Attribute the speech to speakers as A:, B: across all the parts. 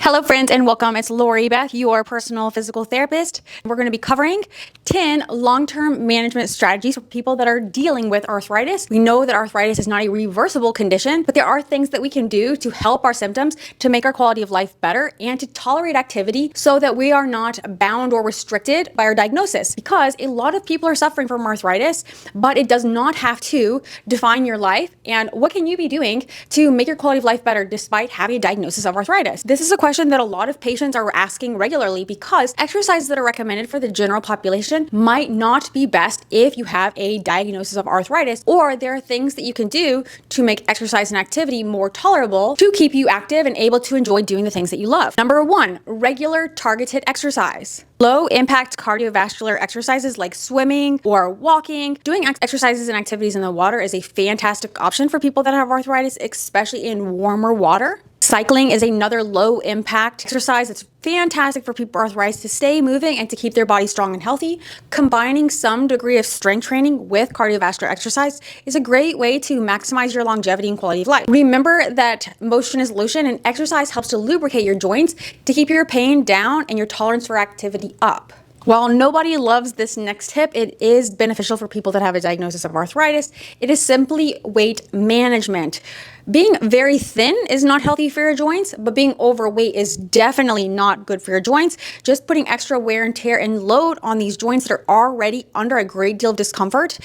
A: Hello friends and welcome. It's Lori Beth, your personal physical therapist. We're going to be covering 10 long-term management strategies for people that are dealing with arthritis. We know that arthritis is not a reversible condition, but there are things that we can do to help our symptoms, to make our quality of life better, and to tolerate activity so that we are not bound or restricted by our diagnosis. Because a lot of people are suffering from arthritis, but it does not have to define your life. And what can you be doing to make your quality of life better despite having a diagnosis of arthritis? This is a question that a lot of patients are asking regularly because exercises that are recommended for the general population might not be best if you have a diagnosis of arthritis, or there are things that you can do to make exercise and activity more tolerable to keep you active and able to enjoy doing the things that you love. Number one, regular targeted exercise. Low impact cardiovascular exercises like swimming or walking. Doing exercises and activities in the water is a fantastic option for people that have arthritis, especially in warmer water. Cycling is another low impact exercise that's fantastic for people with arthritis to stay moving and to keep their body strong and healthy. Combining some degree of strength training with cardiovascular exercise is a great way to maximize your longevity and quality of life. Remember that motion is lotion, and exercise helps to lubricate your joints to keep your pain down and your tolerance for activity up. While nobody loves this next tip, it is beneficial for people that have a diagnosis of arthritis. It is simply weight management. Being very thin is not healthy for your joints, but being overweight is definitely not good for your joints. Just putting extra wear and tear and load on these joints that are already under a great deal of discomfort.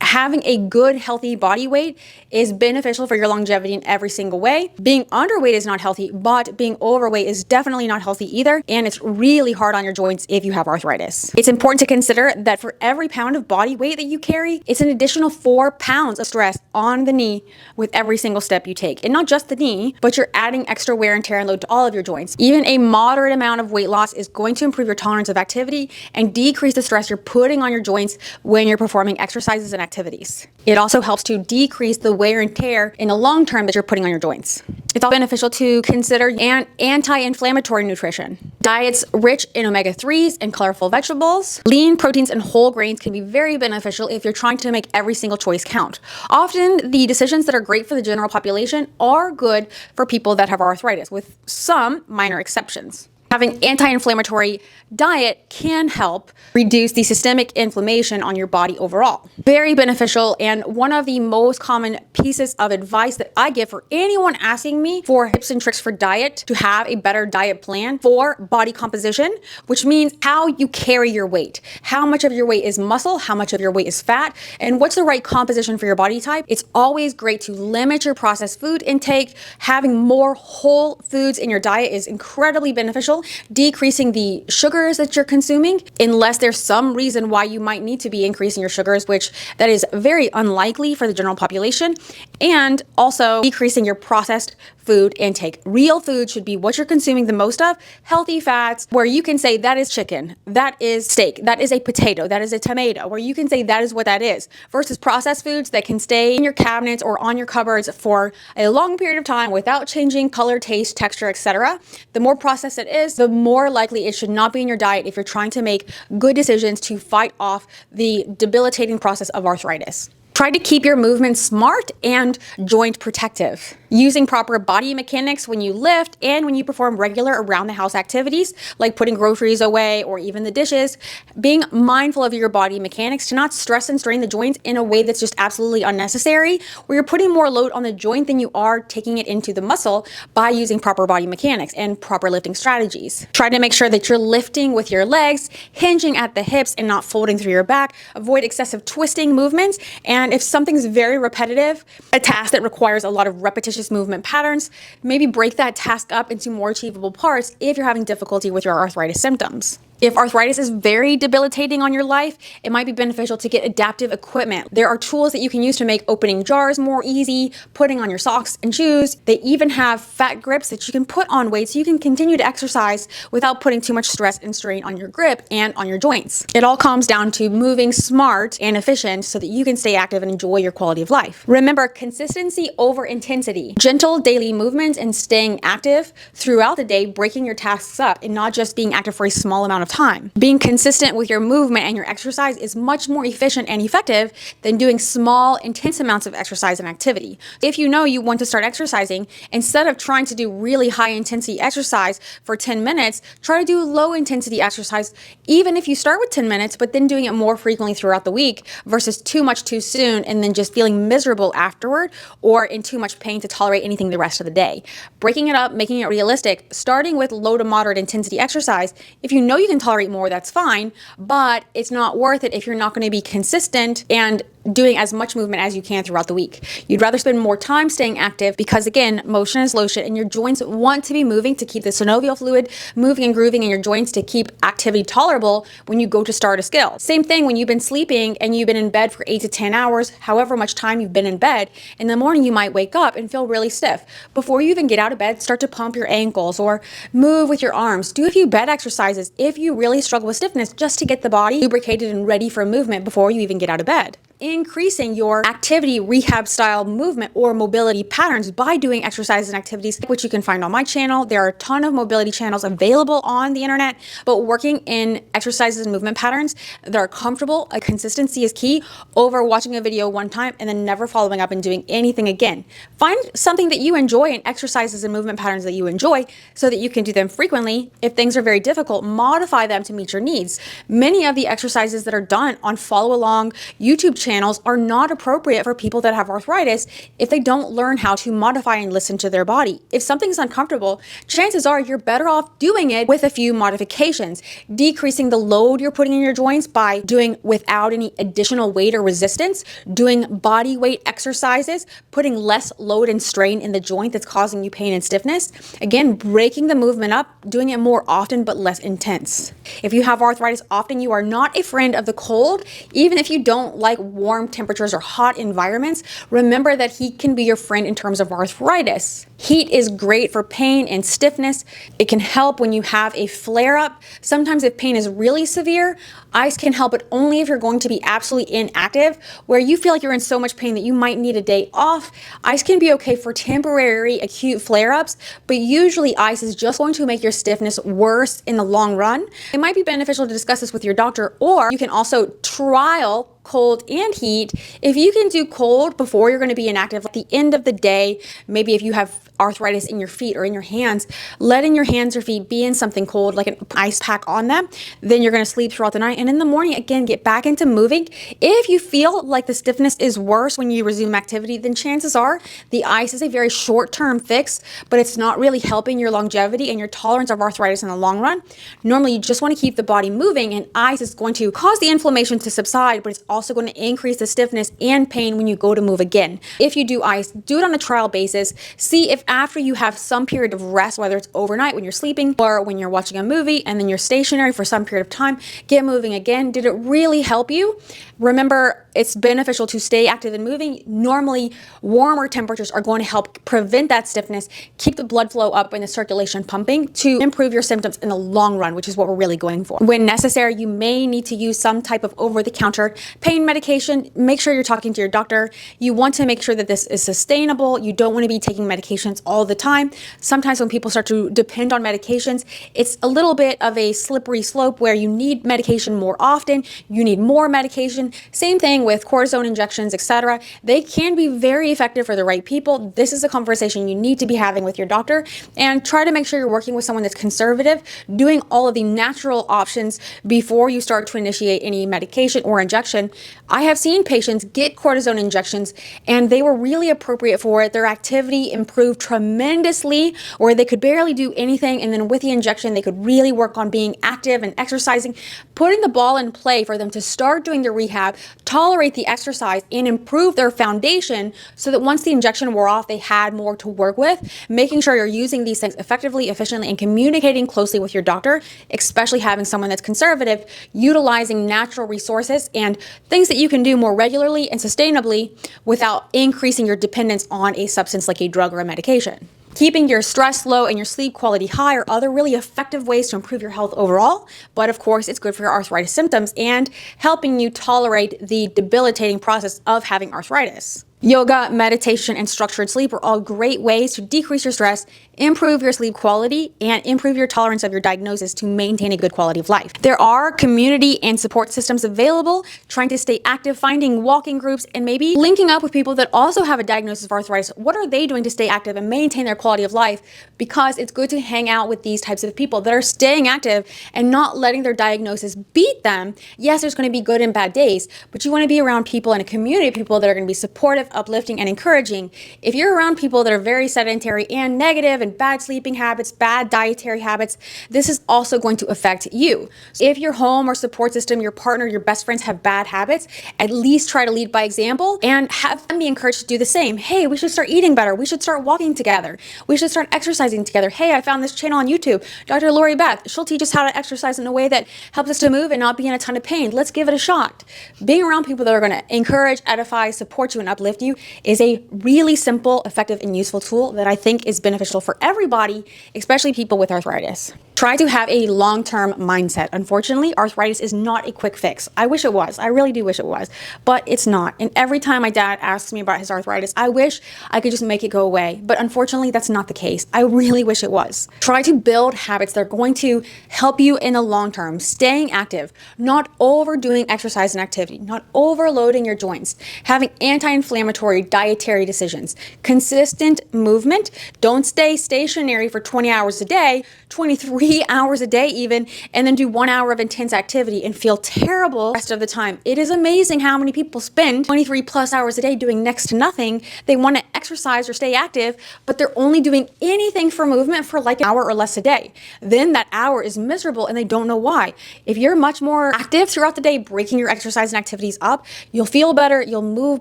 A: Having a good, healthy body weight is beneficial for your longevity in every single way. Being underweight is not healthy, but being overweight is definitely not healthy either. And it's really hard on your joints if you have arthritis. It's important to consider that for every pound of body weight that you carry, it's an additional 4 pounds of stress on the knee with every single step you take. And not just the knee, but you're adding extra wear and tear and load to all of your joints. Even a moderate amount of weight loss is going to improve your tolerance of activity and decrease the stress you're putting on your joints when you're performing exercises and activities. It also helps to decrease the wear and tear in the long term that you're putting on your joints. It's also beneficial to consider anti-inflammatory nutrition. Diets rich in omega-3s and colorful vegetables, lean proteins, and whole grains can be very beneficial if you're trying to make every single choice count. Often, the decisions that are great for the general population are good for people that have arthritis, with some minor exceptions. Having anti-inflammatory diet can help reduce the systemic inflammation on your body overall. Very beneficial, and one of the most common pieces of advice that I give for anyone asking me for tips and tricks for diet to have a better diet plan for body composition, which means how you carry your weight. How much of your weight is muscle, how much of your weight is fat, and what's the right composition for your body type. It's always great to limit your processed food intake. Having more whole foods in your diet is incredibly beneficial. Decreasing the sugars that you're consuming, unless there's some reason why you might need to be increasing your sugars, which that is very unlikely for the general population, and also decreasing your processed food intake. Real food should be what you're consuming the most of, healthy fats, where you can say that is chicken, that is steak, that is a potato, that is a tomato, where you can say that is what that is, versus processed foods that can stay in your cabinets or on your cupboards for a long period of time without changing color, taste, texture, etc. The more processed it is, the more likely it should not be in your diet if you're trying to make good decisions to fight off the debilitating process of arthritis. Try to keep your movement smart and joint protective. Using proper body mechanics when you lift and when you perform regular around the house activities, like putting groceries away or even the dishes. Being mindful of your body mechanics to not stress and strain the joints in a way that's just absolutely unnecessary, where you're putting more load on the joint than you are taking it into the muscle by using proper body mechanics and proper lifting strategies. Try to make sure that you're lifting with your legs, hinging at the hips and not folding through your back. Avoid excessive twisting movements, and if something's very repetitive, a task that requires a lot of repetitious movement patterns, maybe break that task up into more achievable parts if you're having difficulty with your arthritis symptoms. If arthritis is very debilitating on your life, it might be beneficial to get adaptive equipment. There are tools that you can use to make opening jars more easy, putting on your socks and shoes. They even have fat grips that you can put on weight so you can continue to exercise without putting too much stress and strain on your grip and on your joints. It all comes down to moving smart and efficient so that you can stay active and enjoy your quality of life. Remember, consistency over intensity. Gentle daily movements and staying active throughout the day, breaking your tasks up and not just being active for a small amount of time. Being consistent with your movement and your exercise is much more efficient and effective than doing small, intense amounts of exercise and activity. If you know you want to start exercising, instead of trying to do really high intensity exercise for 10 minutes, try to do low intensity exercise, even if you start with 10 minutes, but then doing it more frequently throughout the week versus too much too soon and then just feeling miserable afterward or in too much pain to tolerate anything the rest of the day. Breaking it up, making it realistic, starting with low to moderate intensity exercise. If you know you can tolerate more, that's fine, but it's not worth it if you're not going to be consistent and doing as much movement as you can throughout the week. You'd rather spend more time staying active because, again, motion is lotion and your joints want to be moving to keep the synovial fluid moving and grooving in your joints to keep activity tolerable when you go to start a skill. Same thing when you've been sleeping and you've been in bed for 8 to 10 hours, however much time you've been in bed. In the morning, you might wake up and feel really stiff. Before you even get out of bed, start to pump your ankles or move with your arms. Do a few bed exercises if you really struggle with stiffness just to get the body lubricated and ready for movement before you even get out of bed. Increasing your activity rehab style movement or mobility patterns by doing exercises and activities, which you can find on my channel. There are a ton of mobility channels available on the internet, but working in exercises and movement patterns that are comfortable, a consistency is key over watching a video one time and then never following up and doing anything again. Find something that you enjoy and exercises and movement patterns that you enjoy so that you can do them frequently. If things are very difficult, modify them to meet your needs. Many of the exercises that are done on follow along YouTube channels are not appropriate for people that have arthritis if they don't learn how to modify and listen to their body. If something's uncomfortable, chances are you're better off doing it with a few modifications, decreasing the load you're putting in your joints by doing without any additional weight or resistance, doing body weight exercises, putting less load and strain in the joint that's causing you pain and stiffness. Again, breaking the movement up, doing it more often but less intense. If you have arthritis often, you are not a friend of the cold. Even if you don't like warm temperatures or hot environments, remember that heat can be your friend in terms of arthritis. Heat is great for pain and stiffness. It can help when you have a flare-up. Sometimes if pain is really severe, ice can help, but only if you're going to be absolutely inactive, where you feel like you're in so much pain that you might need a day off. Ice can be okay for temporary acute flare-ups, but usually ice is just going to make your stiffness worse in the long run. It might be beneficial to discuss this with your doctor, or you can also trial cold and heat. If you can do cold before you're going to be inactive, at the end of the day, maybe if you have arthritis in your feet or in your hands, letting your hands or feet be in something cold, like an ice pack on them, then you're going to sleep throughout the night. And in the morning, again, get back into moving. If you feel like the stiffness is worse when you resume activity, then chances are the ice is a very short-term fix, but it's not really helping your longevity and your tolerance of arthritis in the long run. Normally, you just want to keep the body moving, and ice is going to cause the inflammation to subside, but it's also going to increase the stiffness and pain when you go to move again. If you do ice, do it on a trial basis. See if after you have some period of rest, whether it's overnight when you're sleeping or when you're watching a movie and then you're stationary for some period of time, get moving again. Did it really help you? Remember, it's beneficial to stay active and moving. Normally, warmer temperatures are going to help prevent that stiffness, keep the blood flow up and the circulation pumping to improve your symptoms in the long run, which is what we're really going for. When necessary, you may need to use some type of over-the-counter pain medication. Make sure you're talking to your doctor. You want to make sure that this is sustainable. You don't want to be taking medications all the time. Sometimes when people start to depend on medications, it's a little bit of a slippery slope where you need medication more often, you need more medication. Same thing with cortisone injections, etc. They can be very effective for the right people. This is a conversation you need to be having with your doctor, and try to make sure you're working with someone that's conservative, doing all of the natural options before you start to initiate any medication or injection. I have seen patients get cortisone injections and they were really appropriate for it. Their activity improved tremendously, or they could barely do anything, and then with the injection they could really work on being active and exercising, putting the ball in play for them to start doing their rehab, tolerate the exercise, and improve their foundation so that once the injection wore off, they had more to work with. Making sure you're using these things effectively, efficiently, and communicating closely with your doctor, especially having someone that's conservative, utilizing natural resources and things that you can do more regularly and sustainably without increasing your dependence on a substance like a drug or a medication. Keeping your stress low and your sleep quality high are other really effective ways to improve your health overall, but of course it's good for your arthritis symptoms and helping you tolerate the debilitating process of having arthritis. Yoga, meditation, and structured sleep are all great ways to decrease your stress, improve your sleep quality, and improve your tolerance of your diagnosis to maintain a good quality of life. There are community and support systems available, trying to stay active, finding walking groups, and maybe linking up with people that also have a diagnosis of arthritis. What are they doing to stay active and maintain their quality of life? Because it's good to hang out with these types of people that are staying active and not letting their diagnosis beat them. Yes, there's going to be good and bad days, but you want to be around people in a community of people that are going to be supportive, uplifting, and encouraging. If you're around people that are very sedentary and negative and bad sleeping habits, bad dietary habits, this is also going to affect you. If your home or support system, your partner, your best friends have bad habits, at least try to lead by example and have them be encouraged to do the same. Hey, we should start eating better. We should start walking together. We should start exercising together. Hey, I found this channel on YouTube, Dr. Lori Beth. She'll teach us how to exercise in a way that helps us to move and not be in a ton of pain. Let's give it a shot. Being around people that are going to encourage, edify, support you, and uplift you is a really simple, effective, and useful tool that I think is beneficial for everybody, especially people with arthritis. Try to have a long-term mindset. Unfortunately, arthritis is not a quick fix. I wish it was. I really do wish it was, but it's not. And every time my dad asks me about his arthritis, I wish I could just make it go away. But unfortunately, that's not the case. I really wish it was. Try to build habits that are going to help you in the long term, staying active, not overdoing exercise and activity, not overloading your joints, having anti-inflammatory dietary decisions, consistent movement. Don't stay stationary for 20 hours a day, 23 hours a day even, and then do 1 hour of intense activity and feel terrible the rest of the time. It is amazing how many people spend 23 plus hours a day doing next to nothing. They want to exercise or stay active, but they're only doing anything for movement for like an hour or less a day. Then that hour is miserable and they don't know why. If you're much more active throughout the day, breaking your exercise and activities up, you'll feel better, you'll move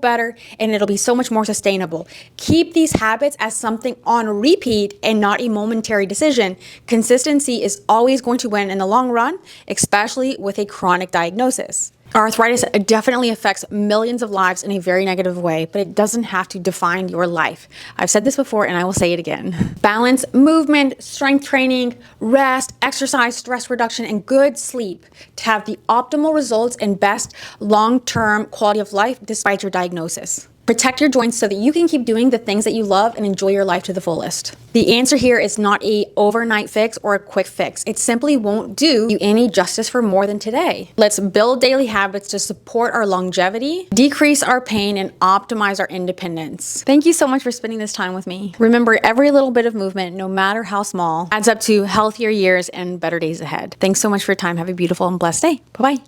A: better, and it'll be so much more sustainable. Keep these habits as something on repeat and not a momentary decision. Consistency is always going to win in the long run, especially with a chronic diagnosis. Arthritis definitely affects millions of lives in a very negative way, but it doesn't have to define your life. I've said this before and I will say it again. Balance, movement, strength training, rest, exercise, stress reduction, and good sleep to have the optimal results and best long-term quality of life despite your diagnosis. Protect your joints so that you can keep doing the things that you love and enjoy your life to the fullest. The answer here is not a overnight fix or a quick fix. It simply won't do you any justice for more than today. Let's build daily habits to support our longevity, decrease our pain, and optimize our independence. Thank you so much for spending this time with me. Remember, every little bit of movement, no matter how small, adds up to healthier years and better days ahead. Thanks so much for your time. Have a beautiful and blessed day. Bye-bye.